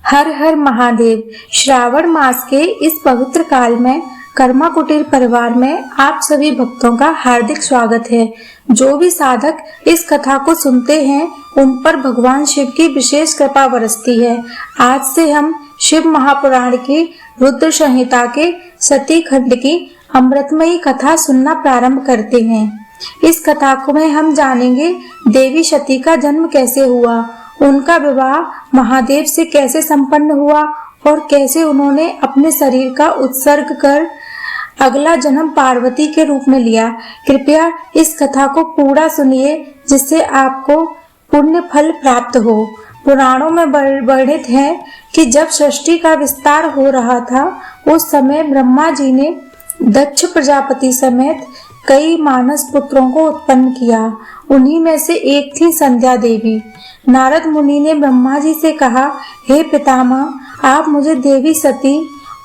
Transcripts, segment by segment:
हर हर महादेव। श्रावण मास के इस पवित्र काल में कर्मा कुटीर परिवार में आप सभी भक्तों का हार्दिक स्वागत है। जो भी साधक इस कथा को सुनते हैं उन पर भगवान शिव की विशेष कृपा बरसती है। आज से हम शिव महापुराण की रुद्र संहिता के सती खंड की अमृतमयी कथा सुनना प्रारंभ करते हैं। इस कथा में हम जानेंगे देवी सती का जन्म कैसे हुआ, उनका विवाह महादेव से कैसे संपन्न हुआ और कैसे उन्होंने अपने शरीर का उत्सर्ग कर अगला जन्म पार्वती के रूप में लिया। कृपया इस कथा को पूरा सुनिए जिससे आपको पुण्य फल प्राप्त हो। पुराणों में वर्णित है कि जब सृष्टि का विस्तार हो रहा था उस समय ब्रह्मा जी ने दक्ष प्रजापति समेत कई मानस पुत्रों को उत्पन्न किया। उन्हीं में से एक थी संध्या देवी। नारद मुनि ने ब्रह्मा जी से कहा, हे पितामह, आप मुझे देवी सती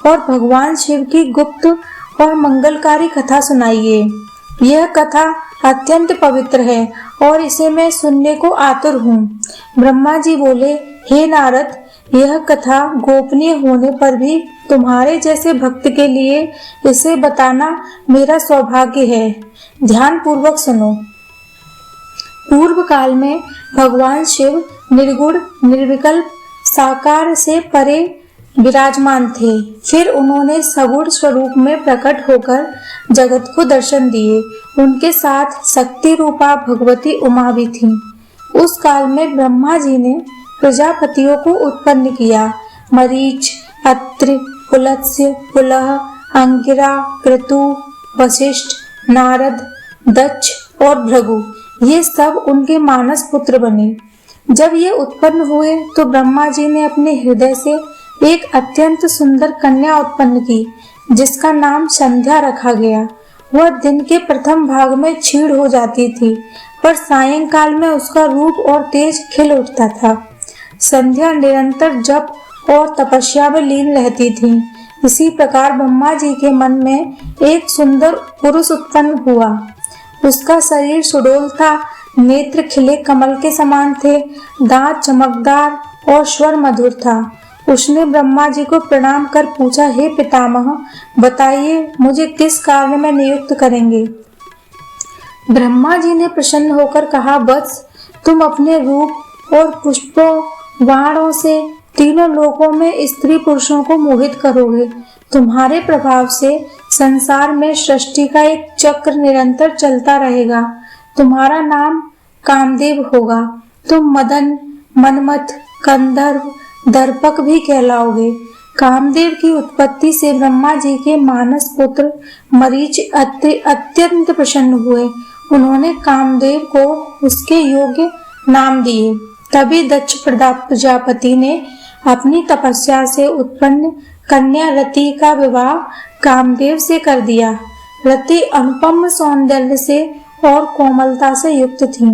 और भगवान शिव की गुप्त और मंगलकारी कथा सुनाइए। यह कथा अत्यंत पवित्र है और इसे मैं सुनने को आतुर हूँ। ब्रह्मा जी बोले, हे नारद, यह कथा गोपनीय होने पर भी तुम्हारे जैसे भक्त के लिए इसे बताना मेरा सौभाग्य है। ध्यान पूर्वक सुनो। पूर्व काल में भगवान शिव निर्गुण निर्विकल्प साकार से परे विराजमान थे। फिर उन्होंने सगुण स्वरूप में प्रकट होकर जगत को दर्शन दिए। उनके साथ शक्ति रूपा भगवती उमा भी थी। उस काल में ब्रह्मा जी ने प्रजापतियों को उत्पन्न किया। मरीच, अत्रि, पुलत्स्य, पुलह, अंगिरा, क्रतु, वशिष्ठ, नारद, दक्ष और भृगु, ये सब उनके मानस पुत्र बने। जब ये उत्पन्न हुए तो ब्रह्मा जी ने अपने हृदय से एक अत्यंत सुंदर कन्या उत्पन्न की जिसका नाम संध्या रखा गया। वह दिन के प्रथम भाग में क्षीण हो जाती थी पर सायंकाल में उसका रूप और तेज खिल उठता था। संध्या निरंतर जप और तपस्या में लीन रहती थी। इसी प्रकार ब्रह्मा जी के मन में एक सुंदर पुरुष उत्पन्न हुआ। उसका शरीर सुडौल था, नेत्र खिले कमल के समान थे, दांत चमकदार और स्वर मधुर था। उसने ब्रह्मा जी को प्रणाम कर पूछा, हे पितामह, बताइए मुझे किस कार्य में नियुक्त करेंगे। ब्रह्मा जी ने प्रसन्न होकर कहा, वत्स, तुम अपने रूप और पुष्पों बाणों से तीनों लोकों में स्त्री पुरुषों को मोहित करोगे। तुम्हारे प्रभाव से संसार में सृष्टि का एक चक्र निरंतर चलता रहेगा। तुम्हारा नाम कामदेव होगा। तुम मदन, मनमथ, कंधर्व, दर्पक भी कहलाओगे। कामदेव की उत्पत्ति से ब्रह्मा जी के मानस पुत्र मरीच अत्यंत प्रसन्न हुए। उन्होंने कामदेव को उसके योग्य नाम दिए। तभी दक्ष प्रजापति ने अपनी तपस्या से उत्पन्न कन्या रति का विवाह कामदेव से कर दिया। रति अनुपम सौंदर्य से और कोमलता से युक्त थी।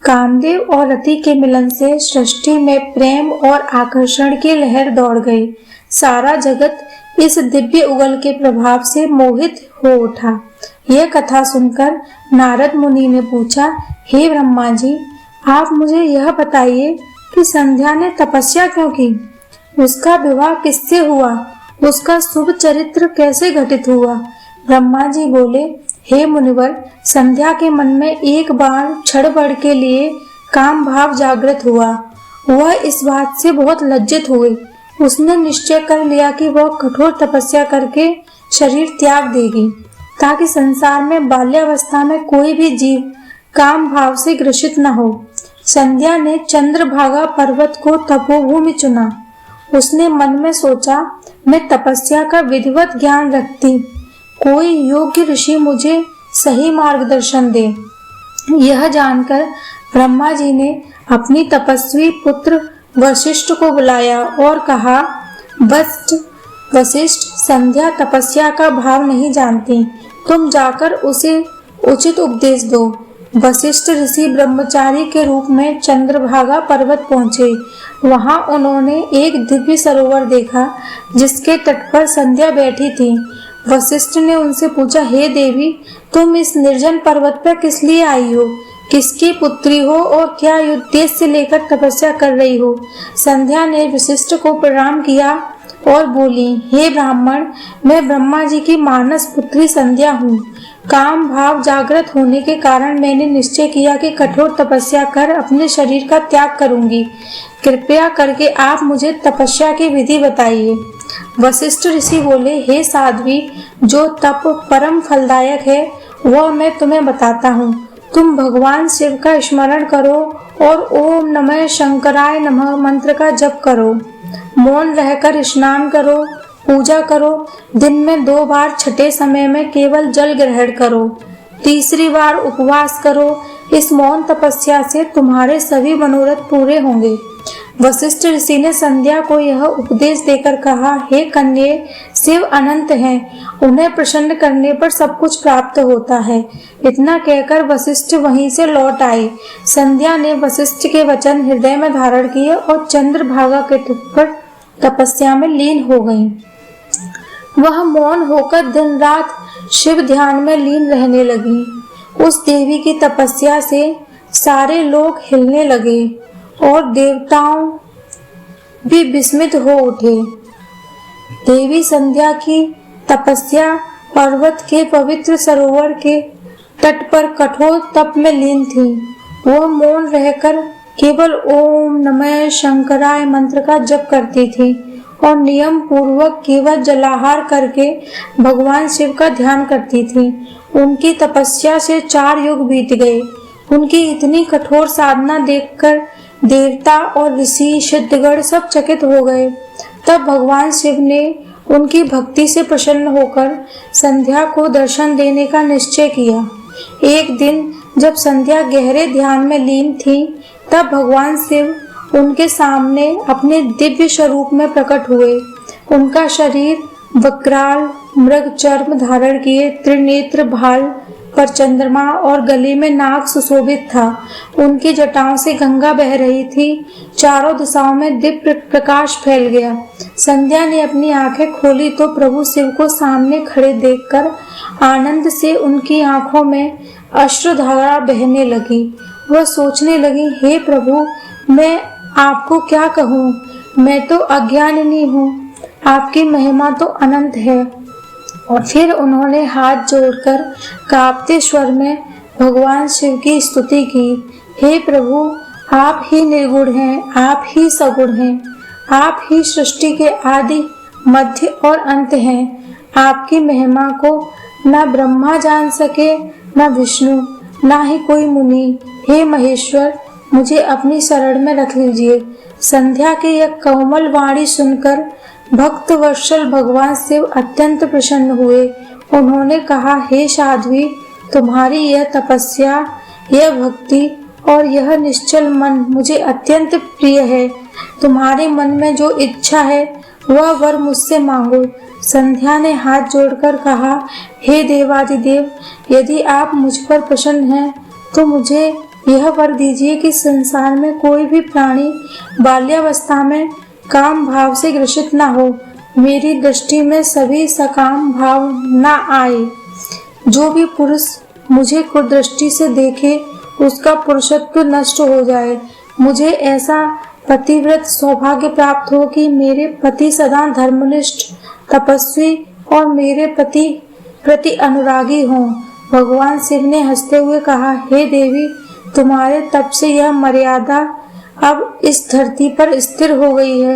कामदेव और रति के मिलन से सृष्टि में प्रेम और आकर्षण की लहर दौड़ गई। सारा जगत इस दिव्य उगल के प्रभाव से मोहित हो उठा। यह कथा सुनकर नारद मुनि ने पूछा, हे ब्रह्मा जी, आप मुझे यह बताइए कि संध्या ने तपस्या क्यों की? उसका विवाह किससे हुआ? उसका शुभ चरित्र कैसे घटित हुआ? ब्रह्मा जी बोले, हे मुनिवर, संध्या के मन में एक बार क्षण के लिए काम भाव जागृत हुआ। वह इस बात से बहुत लज्जित हुई। उसने निश्चय कर लिया कि वह कठोर तपस्या करके शरीर त्याग देगी ताकि संसार में बाल्यावस्था में कोई भी जीव काम भाव से ग्रसित न हो। संध्या ने चंद्रभागा पर्वत को तपोभूमि चुना। उसने मन में सोचा, मैं तपस्या का विधिवत ज्ञान रखती, कोई योग्य ऋषि मुझे सही मार्गदर्शन दे। यह जानकर ब्रह्मा जी ने अपनी तपस्वी पुत्र वशिष्ठ को बुलाया और कहा, वशिष्ठ, संध्या तपस्या का भाव नहीं जानती, तुम जाकर उसे उचित उपदेश दो। वशिष्ठ ऋषि ब्रह्मचारी के रूप में चंद्रभागा पर्वत पहुँचे। वहां उन्होंने एक दिव्य सरोवर देखा जिसके तट पर संध्या बैठी थी। वशिष्ठ ने उनसे पूछा, हे देवी, तुम इस निर्जन पर्वत पर किस लिए आई हो? किसकी पुत्री हो और क्या उद्देश्य लेकर तपस्या कर रही हो? संध्या ने वशिष्ठ को प्रणाम किया और बोली, हे ब्राह्मण, मैं ब्रह्मा जी की मानस पुत्री संध्या हूँ। काम भाव जागृत होने के कारण मैंने निश्चय किया कि कठोर तपस्या कर अपने शरीर का त्याग करूंगी। कृपया करके आप मुझे तपस्या की विधि बताइए। वशिष्ठ ऋषि बोले, हे साध्वी, जो तप परम फलदायक है वह मैं तुम्हें बताता हूँ। तुम भगवान शिव का स्मरण करो और ओम नमः शंकराय नमः मंत्र का जप करो। मौन रहकर स्नान करो, पूजा करो। दिन में 2 बार छठे समय में केवल जल ग्रहण करो। तीसरी बार उपवास करो। इस मौन तपस्या से तुम्हारे सभी मनोरथ पूरे होंगे। वशिष्ठ ऋषि ने संध्या को यह उपदेश देकर कहा, हे कन्ये, शिव अनंत हैं, उन्हें प्रसन्न करने पर सब कुछ प्राप्त होता है। इतना कहकर वशिष्ठ वहीं से लौट आए। संध्या ने वशिष्ठ के वचन हृदय में धारण किए और चंद्रभागा के तट पर तपस्या में लीन हो गई। वह मौन होकर दिन रात शिव ध्यान में लीन रहने लगी। उस देवी की तपस्या से सारे लोग हिलने लगे और देवताओं भी विस्मित हो उठे। देवी संध्या की तपस्या पर्वत के पवित्र सरोवर के तट पर कठोर तप में लीन थी। वह मौन रहकर केवल ओम नमः शंकराय मंत्र का जप करती थी और नियम पूर्वक केवल जलाहार करके भगवान शिव का ध्यान करती थी। उनकी तपस्या से 4 युग बीत गए। उनकी इतनी कठोर साधना देखकर देवता और ऋषि सिद्धगण सब चकित हो गए। तब भगवान शिव ने उनकी भक्ति से प्रसन्न होकर संध्या को दर्शन देने का निश्चय किया। एक दिन जब संध्या गहरे ध्यान में लीन थी, तब भगवान शिव उनके सामने अपने दिव्य स्वरूप में प्रकट हुए। उनका शरीर वक्राल मृग चर्म धारण किए, त्रिनेत्र भाल पर चंद्रमा और गले में नाग सुशोभित था। उनकी जटाओं से गंगा बह रही थी। चारों दिशाओं में दिव्य प्रकाश फैल गया। संध्या ने अपनी आंखें खोली तो प्रभु शिव को सामने खड़े देखकर आनंद से उनकी आंखों में अश्रुधारा बहने लगी। वह सोचने लगी, हे प्रभु, मैं आपको क्या कहूँ, मैं तो अज्ञानिनी हूँ, आपकी महिमा तो अनंत है। और फिर उन्होंने हाथ जोड़कर कांपते स्वर में भगवान शिव की स्तुति की। हे प्रभु, आप ही निर्गुण हैं, आप ही सगुण हैं, आप ही सृष्टि के आदि मध्य और अंत हैं। आपकी महिमा को न ब्रह्मा जान सके, न विष्णु, न ही कोई मुनि। हे महेश्वर, मुझे अपनी शरण में रख लीजिए। संध्या की यह कोमल वाणी सुनकर भक्त वत्सल भगवान शिव अत्यंत प्रसन्न हुए। उन्होंने कहा, हे साध्वी, तुम्हारी यह तपस्या, यह भक्ति और यह निश्चल मन मुझे अत्यंत प्रिय है। तुम्हारे मन में जो इच्छा है वह वर मुझसे मांगो। संध्या ने हाथ जोड़कर कहा, हे देवादिदेव, यदि आप मुझ पर प्रसन्न हैं तो मुझे यह वर दीजिए कि संसार में कोई भी प्राणी बाल्यावस्था में काम भाव से ग्रसित न हो। मेरी दृष्टि में सभी सकाम भाव न आए। जो भी पुरुष मुझे कुदृष्टि से देखे उसका पुरुषत्व नष्ट हो जाए। मुझे ऐसा पतिव्रत सौभाग्य प्राप्त हो कि मेरे पति सदा धर्मनिष्ठ, तपस्वी और मेरे पति प्रति अनुरागी हों। भगवान शिव ने हंसते हुए कहा, हे देवी, तुम्हारे तप से यह मर्यादा अब इस धरती पर स्थिर हो गई है।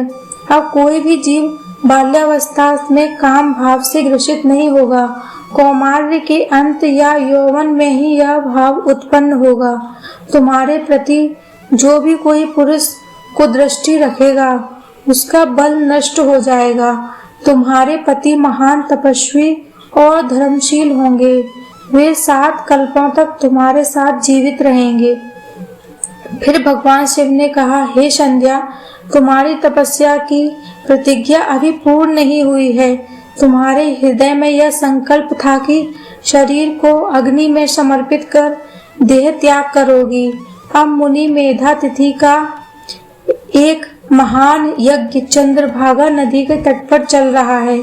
अब कोई भी जीव बाल्यावस्था में काम भाव से ग्रसित नहीं होगा। कौमार्य के अंत या यौवन में ही यह भाव उत्पन्न होगा। तुम्हारे प्रति जो भी कोई पुरुष को दृष्टि रखेगा उसका बल नष्ट हो जाएगा। तुम्हारे पति महान तपस्वी और धर्मशील होंगे। वे 7 कल्पों तक तुम्हारे साथ जीवित रहेंगे। फिर भगवान शिव ने कहा, हे संध्या, तुम्हारी तपस्या की प्रतिज्ञा अभी पूर्ण नहीं हुई है। तुम्हारे हृदय में यह संकल्प था कि शरीर को अग्नि में समर्पित कर देह त्याग करोगी। अब मुनि मेधा तिथि का एक महान यज्ञ चंद्रभागा नदी के तट पर चल रहा है।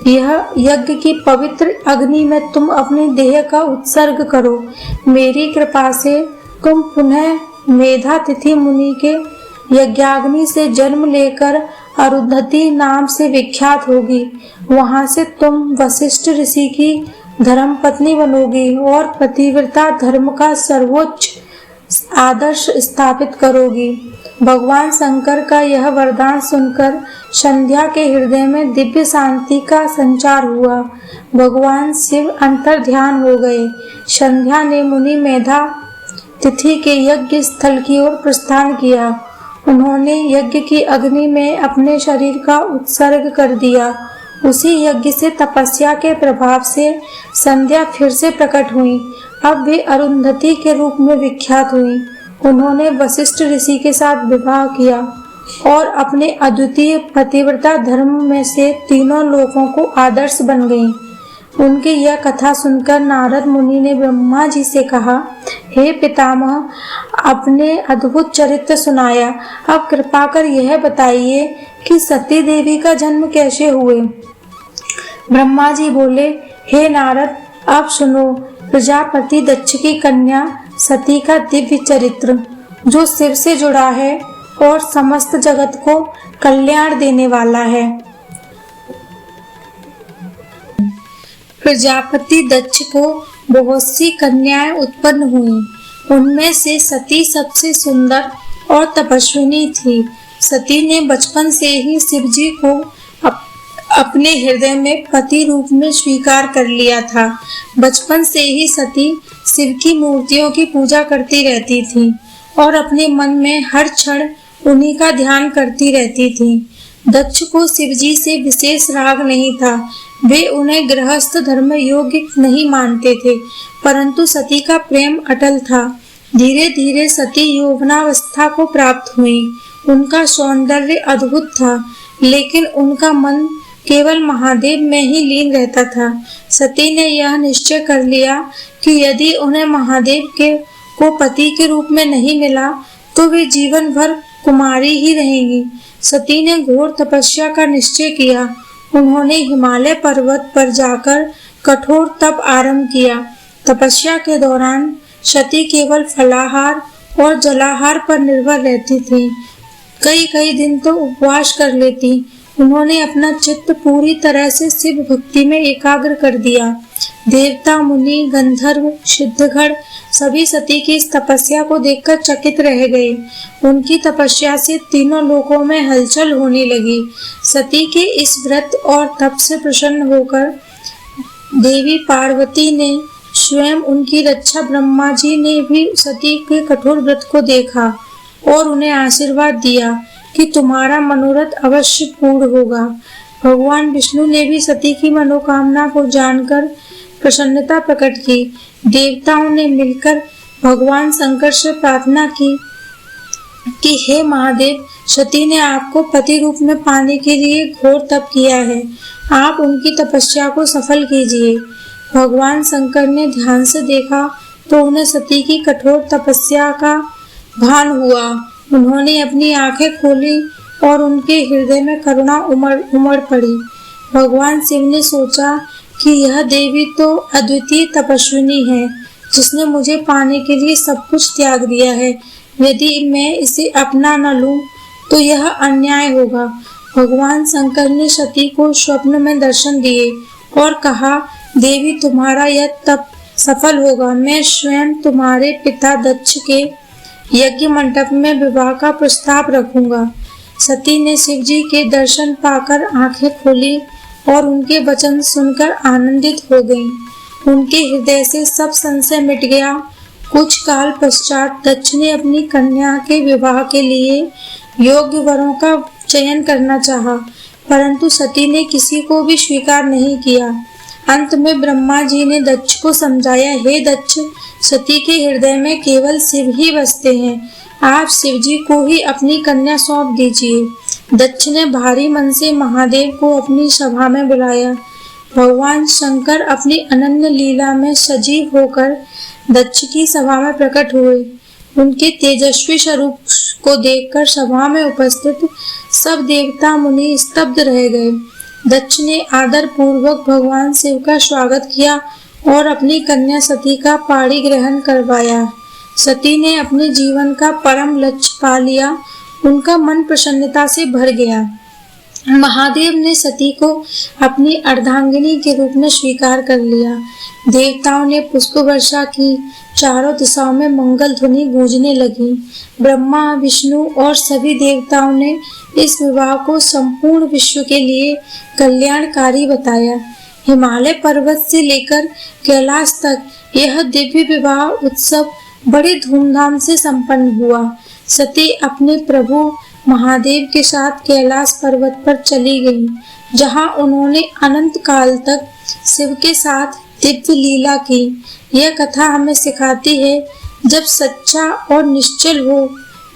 यह यज्ञ की पवित्र अग्नि में तुम अपनी देह का उत्सर्ग करो। मेरी कृपा से तुम पुनः मेधातिथि मुनि के यज्ञाग्नि से जन्म लेकर अरुंधति नाम से विख्यात होगी। वहां से तुम वशिष्ठ ऋषि की धर्मपत्नी बनोगी और पतिव्रता धर्म का सर्वोच्च आदर्श स्थापित करोगी। भगवान शंकर का यह वरदान सुनकर संध्या के हृदय में दिव्य शांति का संचार हुआ। भगवान शिव अंतर ध्यान हो गए। संध्या ने मुनि मेधा तिथि के यज्ञ स्थल की ओर प्रस्थान किया। उन्होंने यज्ञ की अग्नि में अपने शरीर का उत्सर्ग कर दिया। उसी यज्ञ से तपस्या के प्रभाव से संध्या फिर से प्रकट हुई। अब वे अरुंधति के रूप में विख्यात हुई। उन्होंने वशिष्ठ ऋषि के साथ विवाह किया और अपने अद्वितीय पतिव्रता धर्म में से तीनों लोगों को आदर्श बन गईं। उनकी यह कथा सुनकर नारद मुनि ने ब्रह्मा जी से कहा, हे पितामह, अपने अद्भुत चरित्र सुनाया। अब कृपा कर यह बताइए कि सती देवी का जन्म कैसे हुए। ब्रह्मा जी बोले, हे नारद, अब सुनो प्रजापति दक्ष की कन्या सती का दिव्य चरित्र, जो शिव से जुड़ा है और समस्त जगत को कल्याण देने वाला है। प्रजापति दक्ष को बहुत सी कन्याएं उत्पन्न हुई। उनमें से सती सबसे सुंदर और तपस्विनी थी। सती ने बचपन से ही शिव जी को अपने हृदय में पति रूप में स्वीकार कर लिया था। बचपन से ही सती शिव की मूर्तियों की पूजा करती रहती थी और अपने मन में हर क्षण उन्हीं का ध्यान करती रहती थी। दक्ष को शिवजी से विशेष राग नहीं था। वे उन्हें गृहस्थ धर्म योग्य नहीं मानते थे, परंतु सती का प्रेम अटल था। धीरे धीरे सती यौवनावस्था को प्राप्त हुई। उनका सौंदर्य अद्भुत था, लेकिन उनका मन केवल महादेव में ही लीन रहता था। सती ने यह निश्चय कर लिया कि यदि उन्हें महादेव को पति के रूप में नहीं मिला तो वे जीवन भर कुमारी ही रहेंगी। सती ने घोर तपस्या का निश्चय किया। उन्होंने हिमालय पर्वत पर जाकर कठोर तप आरंभ किया। तपस्या के दौरान सती केवल फलाहार और जलाहार पर निर्भर रहती थी। कई कई दिन तो उपवास कर लेती। उन्होंने अपना चित्त पूरी तरह से शिव भक्ति में एकाग्र कर दिया। देवता, मुनि, गंधर्व, सिद्धगण सभी सती की इस तपस्या को देखकर चकित रह गए। उनकी तपस्या से तीनों लोकों में हलचल होने लगी। सती के इस व्रत और तप से प्रसन्न होकर देवी पार्वती ने स्वयं उनकी रक्षा ब्रह्मा जी ने भी सती के कठोर व्रत को देखा और उन्हें आशीर्वाद दिया कि तुम्हारा मनोरथ अवश्य पूर्ण होगा। भगवान विष्णु ने भी सती की मनोकामना को जानकर प्रसन्नता प्रकट की। देवताओं ने मिलकर भगवान शंकर से प्रार्थना की कि हे महादेव, सती ने आपको पति रूप में पाने के लिए घोर तप किया है। आप उनकी तपस्या को सफल कीजिए। भगवान शंकर ने ध्यान से देखा तो उन्हें सती की कठोर तपस्या का भान हुआ। उन्होंने अपनी आंखें खोली और उनके हृदय में करुणा उमड़ पड़ी। भगवान शिव ने सोचा कि यह देवी तो अद्वितीय तपस्विनी है, जिसने मुझे पाने के लिए सब कुछ त्याग दिया है। यदि मैं इसे अपना न लूं तो यह अन्याय होगा। भगवान शंकर ने सती को स्वप्न में दर्शन दिए और कहा, देवी, तुम्हारा यह तप सफल होगा। मैं स्वयं तुम्हारे पिता दक्ष के यज्ञ मंडप में विवाह का प्रस्ताव रखूंगा। सती ने शिवजी के दर्शन पाकर आंखें खोली और उनके वचन सुनकर आनंदित हो गईं। उनके हृदय से सब संशय मिट गया। कुछ काल पश्चात दक्ष ने अपनी कन्या के विवाह के लिए योग्य वरों का चयन करना चाहा, परंतु सती ने किसी को भी स्वीकार नहीं किया। अंत में ब्रह्मा जी ने दक्ष को समझाया, हे दक्ष, सती के हृदय में केवल शिव ही बसते हैं। आप शिव जी को ही अपनी कन्या सौंप दीजिए। दक्ष ने भारी मन से महादेव को अपनी सभा में बुलाया। भगवान शंकर अपनी अनन्य लीला में सजीव होकर दक्ष की सभा में प्रकट हुए। उनके तेजस्वी स्वरूप को देखकर सभा में उपस्थित सब देवता मुनि स्तब्ध रह गए। दक्ष ने आदर पूर्वक भगवान शिव का स्वागत किया और अपनी कन्या सती का पाणी ग्रहण करवाया। सती ने अपने जीवन का परम लक्ष्य पा लिया। उनका मन प्रसन्नता से भर गया। महादेव ने सती को अपनी अर्धांगिनी के रूप में स्वीकार कर लिया। देवताओं ने पुष्प वर्षा की। चारों दिशाओं में मंगल ध्वनि गूंजने लगी। ब्रह्मा, विष्णु और सभी देवताओं ने इस विवाह को संपूर्ण विश्व के लिए कल्याणकारी बताया। हिमालय पर्वत से लेकर कैलाश तक यह दिव्य विवाह उत्सव बड़े धूमधाम से संपन्न हुआ। सती अपने प्रभु महादेव के साथ कैलाश पर्वत पर चली गई, जहां उन्होंने अनंत काल तक शिव के साथ दिव्य लीला की। यह कथा हमें सिखाती है, जब सच्चा और निश्चल हो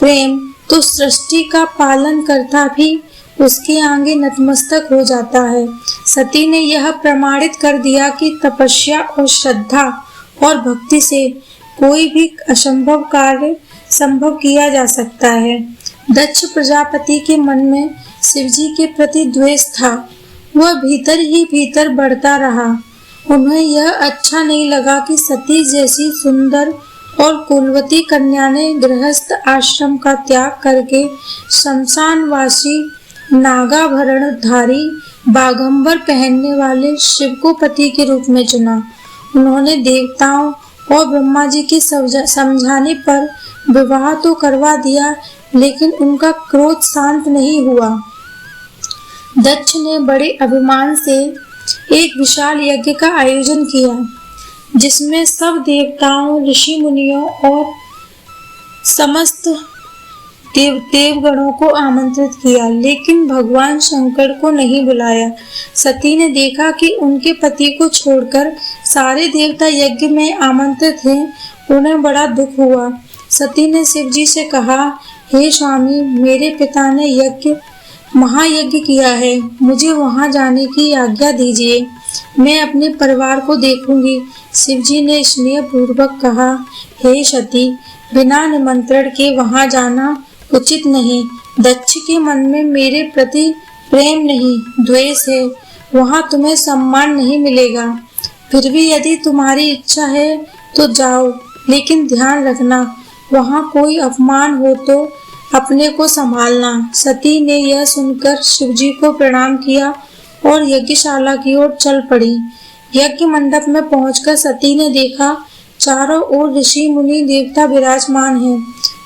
प्रेम, तो सृष्टि का पालन करता भी उसके आगे नतमस्तक हो जाता है। सती ने यह प्रमाणित कर दिया कि तपस्या और श्रद्धा और भक्ति से कोई भी असंभव कार्य संभव किया जा सकता है। दक्ष प्रजापति के मन में शिवजी के प्रति द्वेष था। वह भीतर ही भीतर बढ़ता रहा। उन्हें यह अच्छा नहीं लगा कि सती जैसी सुंदर और कुलवती कन्या ने गृहस्थ आश्रम का त्याग करके शमशानवासी नागाभरणधारी बागंबर पहनने वाले शिव को पति के रूप में चुना। उन्होंने देवताओं और ब्रह्मा जी के समझाने पर विवाह तो करवा दिया, लेकिन उनका क्रोध शांत नहीं हुआ। दक्ष ने बड़े अभिमान से एक विशाल यज्ञ का आयोजन किया, जिसमें सब देवताओं, ऋषि मुनियों और समस्त देवगणों को आमंत्रित किया, लेकिन भगवान शंकर को नहीं बुलाया। सती ने देखा कि उनके पति को छोड़कर सारे देवता यज्ञ में आमंत्रित हैं। उन्हें बड़ा दुख हुआ। सती ने शिवजी से कहा, हे स्वामी, मेरे पिता ने महायज्ञ किया है, मुझे वहां जाने की आज्ञा दीजिए। मैं अपने परिवार को देखूंगी। शिवजी ने स्नेह पूर्वक कहा, हे सती, बिना निमंत्रण के वहां जाना उचित नहीं। दक्ष के मन में मेरे प्रति प्रेम नहीं, द्वेष है। वहां तुम्हें सम्मान नहीं मिलेगा। फिर भी यदि तुम्हारी इच्छा है तो जाओ, लेकिन ध्यान रखना, वहां कोई अपमान हो तो अपने को संभालना। सती ने यह सुनकर शिवजी को प्रणाम किया और यज्ञशाला की ओर चल पड़ी। यज्ञ मंडप में पहुंचकर सती ने देखा, चारों ओर ऋषि मुनि देवता विराजमान हैं।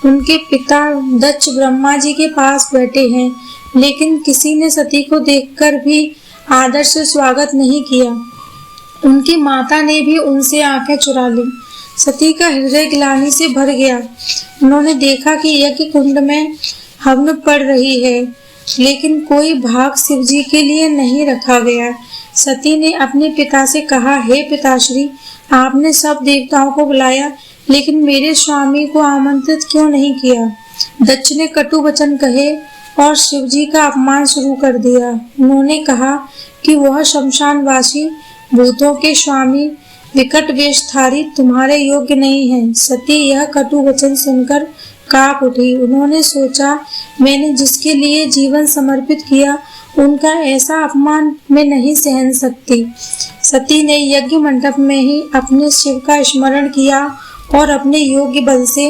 उनके पिता दक्ष ब्रह्मा जी के पास बैठे हैं, लेकिन किसी ने सती को देखकर भी आदर से स्वागत नहीं किया। उनकी माता ने भी उनसे आंखें चुरा ली। सती का हृदय ग्लानि से भर गया। उन्होंने देखा कि यज्ञ कुंड में हवन पड़ रही है, लेकिन कोई भाग शिवजी के लिए नहीं रखा गया। सती ने अपने पिता से कहा, हे पिताश्री, आपने सब देवताओं को बुलाया, लेकिन मेरे स्वामी को आमंत्रित क्यों नहीं किया? दक्ष ने कटु वचन कहे और शिवजी का अपमान शुरू कर दिया। उन्होंने कहा कि वह शमशानवासी भूतों के स्वामी विकट वेशधारी तुम्हारे योग्य नहीं है। सती यह कटु वचन सुनकर कांप उठी। उन्होंने सोचा, मैंने जिसके लिए जीवन समर्पित किया, उनका ऐसा अपमान मैं नहीं सहन सकती। सती ने यज्ञ मंडप में ही अपने शिव का स्मरण किया और अपने योग्य बल से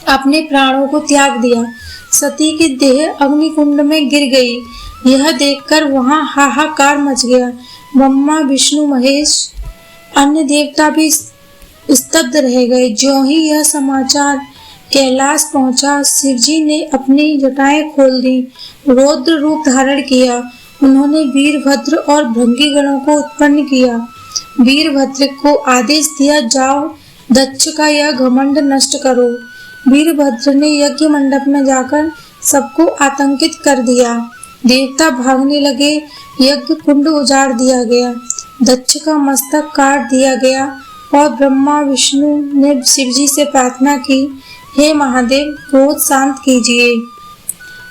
अपने प्राणों को त्याग दिया। सती की देह अग्निकुंड में गिर गई। यह देखकर वहां हाहाकार मच गया। ब्रह्मा, विष्णु, महेश, अन्य देवता भी स्तब्ध रह गए। ज्यों ही यह समाचार कैलाश पहुंचा, शिवजी ने अपनी जटाएं खोल दी, रौद्र रूप धारण किया। उन्होंने वीरभद्र और भृंगी गणों को उत्पन्न किया। वीरभद्र को आदेश दिया, जाओ दक्ष का यह घमंड नष्ट करो। वीरभद्र ने यज्ञ मंडप में जाकर सबको आतंकित कर दिया। देवता भागने लगे। यज्ञ कुंड उजाड़ दिया गया। दक्ष का मस्तक काट दिया गया और ब्रह्मा विष्णु ने शिवजी से प्रार्थना की, हे महादेव, क्रोध शांत कीजिए,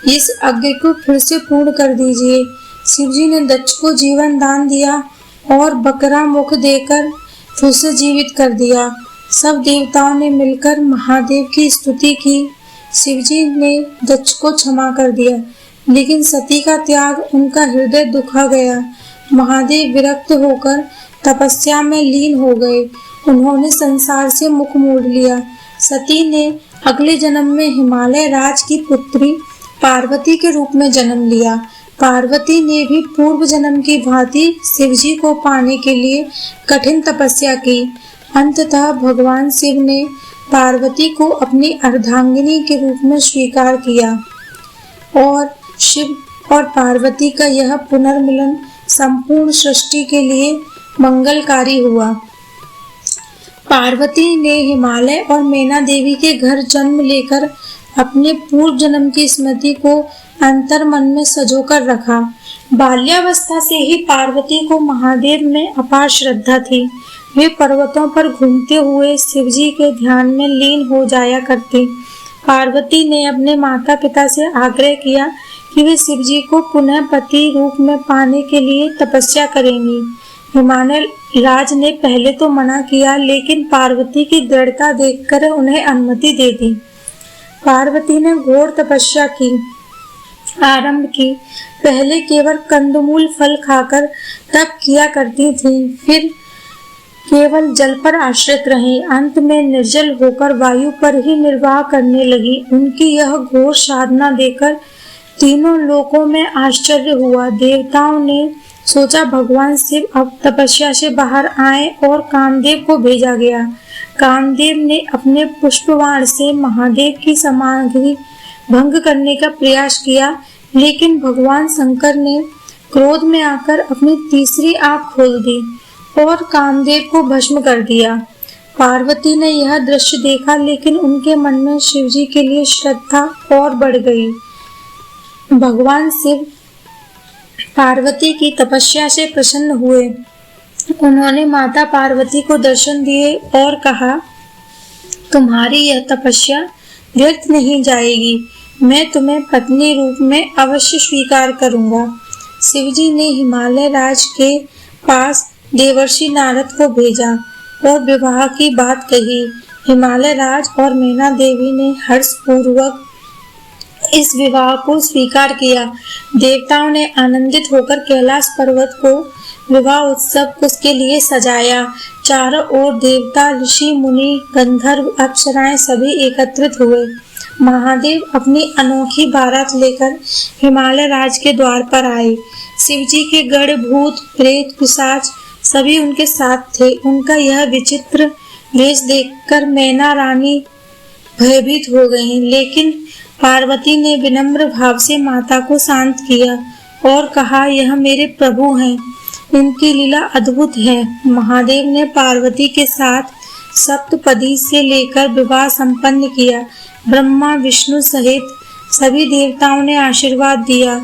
इस यज्ञ को फिर से पूर्ण कर दीजिए। शिवजी ने दक्ष को जीवन दान दिया और बकरा मुख देकर फिर से जीवित कर दिया। सब देवताओं ने मिलकर महादेव की स्तुति की। शिवजी ने दक्ष को क्षमा कर दिया, लेकिन सती का त्याग उनका हृदय दुखा गया। महादेव विरक्त होकर तपस्या में लीन हो गए। उन्होंने संसार से मुख मोड़ लिया। सती ने अगले जन्म में हिमालय राज की पुत्री पार्वती के रूप में जन्म लिया। पार्वती ने भी पूर्व जन्म की भांति शिवजी को पाने के लिए कठिन तपस्या की। अंततः भगवान शिव ने पार्वती को अपनी अर्धांगिनी के रूप में स्वीकार किया और शिव और पार्वती का यह पुनर्मिलन संपूर्ण सृष्टि के लिए मंगलकारी हुआ। पार्वती ने हिमालय और मैना देवी के घर जन्म लेकर अपने पूर्व जन्म की स्मृति को अंतर मन में संजोकर रखा। बाल्यावस्था से ही पार्वती को महादेव में अपार श्रद्धा थी। वे पर्वतों पर घूमते हुए शिवजी के ध्यान में लीन हो जाया करती। पार्वती ने अपने माता पिता से आग्रह किया कि वे शिवजी को पुनः पति रूप में पाने के लिए तपस्या करेंगी। हिमालय राज ने पहले तो मना किया, लेकिन पार्वती की दृढ़ता देखकर उन्हें अनुमति दे दी। पार्वती ने घोर तपस्या की आरंभ की। पहले केवल कंदमूल फल खाकर तप किया करती थीं, फिर केवल जल पर आश्रित रहीं। अंत में निर्जल होकर वायु पर ही निर्वाह करने लगी। उनकी यह घोर साधना देखकर तीनों लोकों में आश्चर्य हुआ। देवताओं ने सोचा भगवान शिव अब तपस्या से बाहर आए और कामदेव को भेजा गया। कामदेव ने अपने पुष्पवाण से महादेव की समाधि भंग करने का प्रयास किया, लेकिन भगवान शंकर ने क्रोध में आकर अपनी तीसरी आंख खोल दी और कामदेव को भस्म कर दिया। पार्वती ने यह दृश्य देखा, लेकिन उनके मन में शिवजी के लिए श्रद्धा और बढ़ गई। भगवान शिव पार्वती की तपस्या से प्रसन्न हुए। उन्होंने माता पार्वती को दर्शन दिए और कहा, तुम्हारी यह तपस्या व्यर्थ नहीं जाएगी। मैं तुम्हें पत्नी रूप में अवश्य स्वीकार करूंगा। शिवजी ने हिमालय राज के पास देवर्षि नारद को भेजा और विवाह की बात कही। हिमालय राज और मैना देवी ने हर्षपूर्वक इस विवाह को स्वीकार किया। देवताओं ने आनंदित होकर कैलाश पर्वत को विवाह उत्सव उसके लिए सजाया। चारों ओर देवता, ऋषि, मुनि, गंधर्व, अप्सराएं सभी एकत्रित हुए। महादेव अपनी अनोखी बारात लेकर हिमालय राज के द्वार पर आए। शिवजी के गण, भूत, प्रेत, पिशाच सभी उनके साथ थे। उनका यह विचित्र वेश देखकर मैना रानी भयभीत हो गईं, लेकिन पार्वती ने विनम्र भाव से माता को शांत किया और कहा, यह मेरे प्रभु हैं, इनकी लीला अद्भुत है। महादेव ने पार्वती के साथ सप्तपदी से लेकर विवाह संपन्न किया। ब्रह्मा, विष्णु सहित सभी देवताओं ने आशीर्वाद दिया।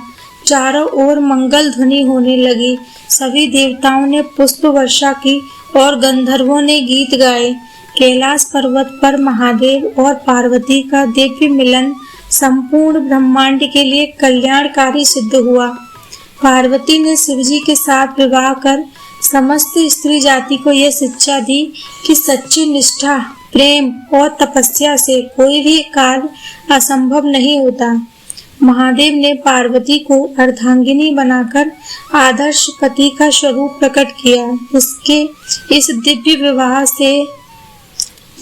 चारों ओर मंगल ध्वनि होने लगी। सभी देवताओं ने पुष्प वर्षा की और गंधर्वों ने गीत गाए। कैलाश पर्वत पर महादेव और पार्वती का दिव्य मिलन संपूर्ण ब्रह्मांड के लिए कल्याणकारी सिद्ध हुआ। पार्वती ने शिवजी के साथ विवाह कर समस्त स्त्री जाति को यह शिक्षा दी कि सच्ची निष्ठा, प्रेम और तपस्या से कोई भी कार्य असंभव नहीं होता। महादेव ने पार्वती को अर्धांगिनी बनाकर आदर्श पति का स्वरूप प्रकट किया। उसके इस दिव्य विवाह से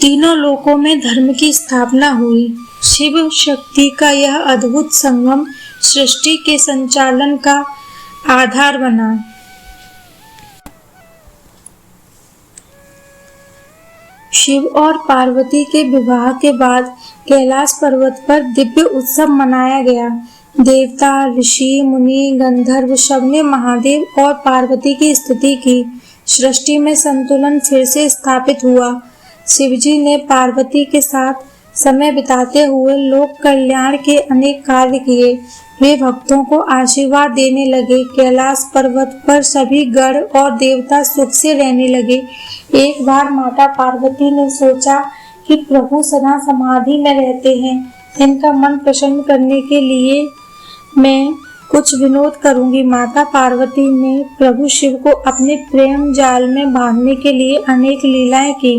तीनों लोकों में धर्म की स्थापना हुई। शिव शक्ति का यह अद्भुत संगम सृष्टि के संचालन का आधार बना। शिव और पार्वती के विवाह के बाद कैलाश पर्वत पर दिव्य उत्सव मनाया गया। देवता, ऋषि, मुनि, गंधर्व सबने महादेव और पार्वती की स्तुति की। सृष्टि में संतुलन फिर से स्थापित हुआ। शिवजी ने पार्वती के साथ समय बिताते हुए लोक कल्याण के अनेक कार्य किए। वे भक्तों को आशीर्वाद देने लगे। कैलाश पर्वत पर सभी गण और देवता सुख से रहने लगे। एक बार माता पार्वती ने सोचा कि प्रभु सदा समाधि में रहते हैं, इनका मन प्रसन्न करने के लिए मैं कुछ विनोद करूंगी। माता पार्वती ने प्रभु शिव को अपने प्रेम जाल में बांधने के लिए अनेक लीलाएं की।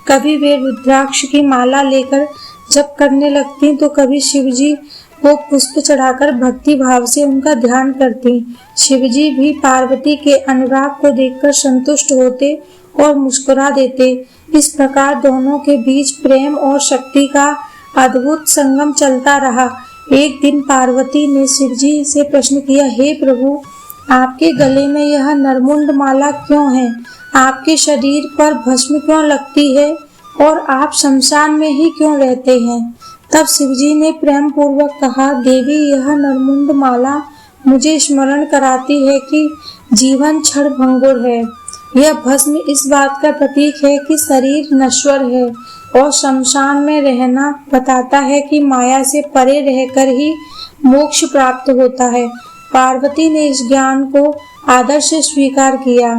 कभी वे रुद्राक्ष की माला लेकर जप करने लगती, तो कभी शिवजी को पुष्प चढ़ाकर भक्ति भाव से उनका ध्यान करती। शिवजी भी पार्वती के अनुराग को देखकर संतुष्ट होते और मुस्कुरा देते। इस प्रकार दोनों के बीच प्रेम और शक्ति का अद्भुत संगम चलता रहा। एक दिन पार्वती ने शिवजी से प्रश्न किया, हे प्रभु, आपके गले में यह नरमुंड माला क्यों है? आपके शरीर पर भस्म क्यों लगती है और आप शमशान में ही क्यों रहते हैं? तब शिवजी ने प्रेम पूर्वक कहा, देवी, यह नरमुंड माला मुझे स्मरण कराती है कि जीवन क्षण भंगुर है। यह भस्म इस बात का प्रतीक है कि शरीर नश्वर है और शमशान में रहना बताता है कि माया से परे रहकर ही मोक्ष प्राप्त होता है। पार्वती ने इस ज्ञान को आदर से स्वीकार किया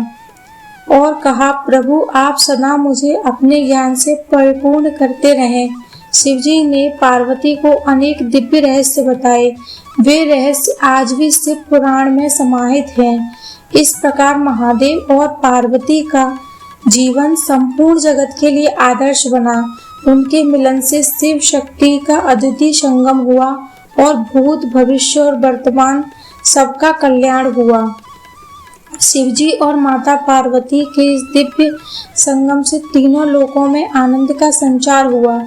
और कहा, प्रभु, आप सदा मुझे अपने ज्ञान से परिपूर्ण करते रहें। शिवजी ने पार्वती को अनेक दिव्य रहस्य बताए। वे रहस्य आज भी शिव पुराण में समाहित हैं। इस प्रकार महादेव और पार्वती का जीवन संपूर्ण जगत के लिए आदर्श बना। उनके मिलन से शिव शक्ति का अद्वितीय संगम हुआ और भूत, भविष्य और वर्तमान सबका कल्याण हुआ। शिवजी और माता पार्वती के इस दिव्य संगम से तीनों लोकों में आनंद का संचार हुआ।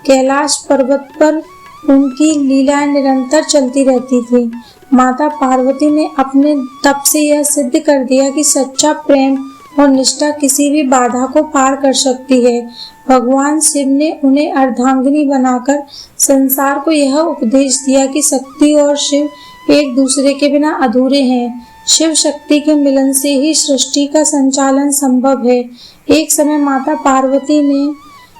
कैलाश पर्वत पर उनकी लीलाएं निरंतर चलती रहती थी। माता पार्वती ने अपने तप से यह सिद्ध कर दिया कि सच्चा प्रेम और निष्ठा किसी भी बाधा को पार कर सकती है। भगवान शिव ने उन्हें अर्धांगिनी बनाकर संसार को यह उपदेश दिया कि शक्ति और शिव एक दूसरे के बिना अधूरे हैं। शिव शक्ति के मिलन से ही सृष्टि का संचालन संभव है। एक समय माता पार्वती ने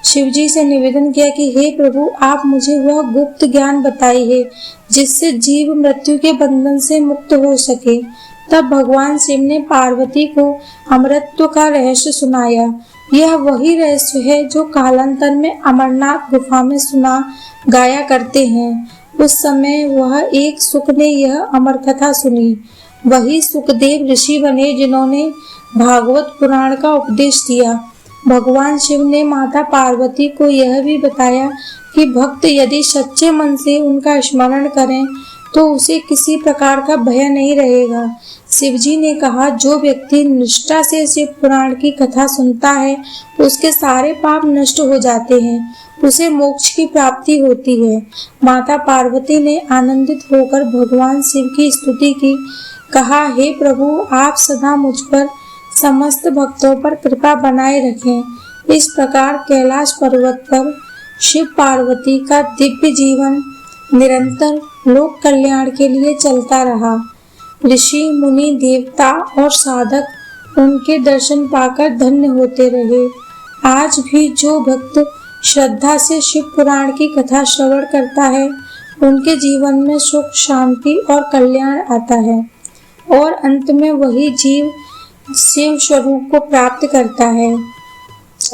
शिवजी से निवेदन किया कि हे प्रभु, आप मुझे वह गुप्त ज्ञान बताइए जिससे जीव मृत्यु के बंधन से मुक्त हो सके। तब भगवान शिव ने पार्वती को अमरत्व का रहस्य सुनाया। यह वही रहस्य है जो कालांतर में अमरनाथ गुफा में सुना गाया करते हैं। उस समय वह एक सुक ने यह अमर कथा सुनी। वही सुखदेव ऋषि बने जिन्होंने भागवत पुराण का उपदेश दिया। भगवान शिव ने माता पार्वती को यह भी बताया कि भक्त यदि सच्चे मन से उनका स्मरण करें तो उसे किसी प्रकार का भय नहीं रहेगा। शिवजी ने कहा, जो व्यक्ति निष्ठा से शिव पुराण की कथा सुनता है उसके सारे पाप नष्ट हो जाते हैं, उसे मोक्ष की प्राप्ति होती है। माता पार्वती ने आनंदित होकर भगवान शिव की स्तुति की। कहा, हे प्रभु, आप सदा मुझ पर समस्त भक्तों पर कृपा बनाए रखें। इस प्रकार कैलाश पर्वत पर शिव पार्वती का दिव्य जीवन निरंतर लोक कल्याण के लिए चलता रहा। ऋषि, मुनि, देवता और साधक उनके दर्शन पाकर धन्य होते रहे। आज भी जो भक्त श्रद्धा से शिव पुराण की कथा श्रवण करता है उनके जीवन में सुख, शांति और कल्याण आता है और अंत में वही जीव शिव स्वरूप को प्राप्त करता है।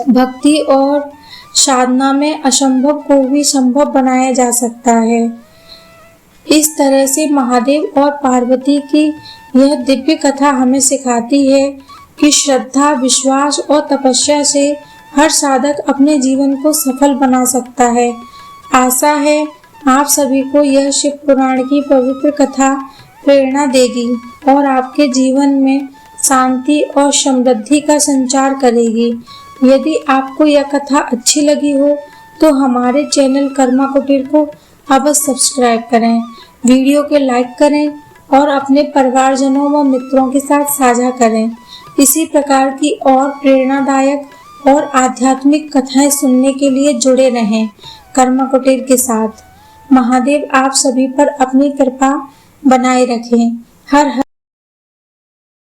भक्ति और साधना में असंभव को भी संभव बनाया जा सकता है। इस तरह से महादेव और पार्वती की यह दिव्य कथा हमें सिखाती है कि श्रद्धा, विश्वास और तपस्या से हर साधक अपने जीवन को सफल बना सकता है। आशा है आप सभी को यह शिव पुराण की पवित्र कथा प्रेरणा देगी और आपके जीवन में शांति और समृद्धि का संचार करेगी। यदि आपको यह कथा अच्छी लगी हो तो हमारे चैनल कर्मा कुटीर को अवश्य सब्सक्राइब करें, वीडियो को लाइक करें और अपने परिवारजनों व मित्रों के साथ साझा करें। इसी प्रकार की और प्रेरणादायक और आध्यात्मिक कथाएं सुनने के लिए जुड़े रहें कर्मा कुटीर के साथ। महादेव आप सभी पर अपनी कृपा बनाए रखें। हर हर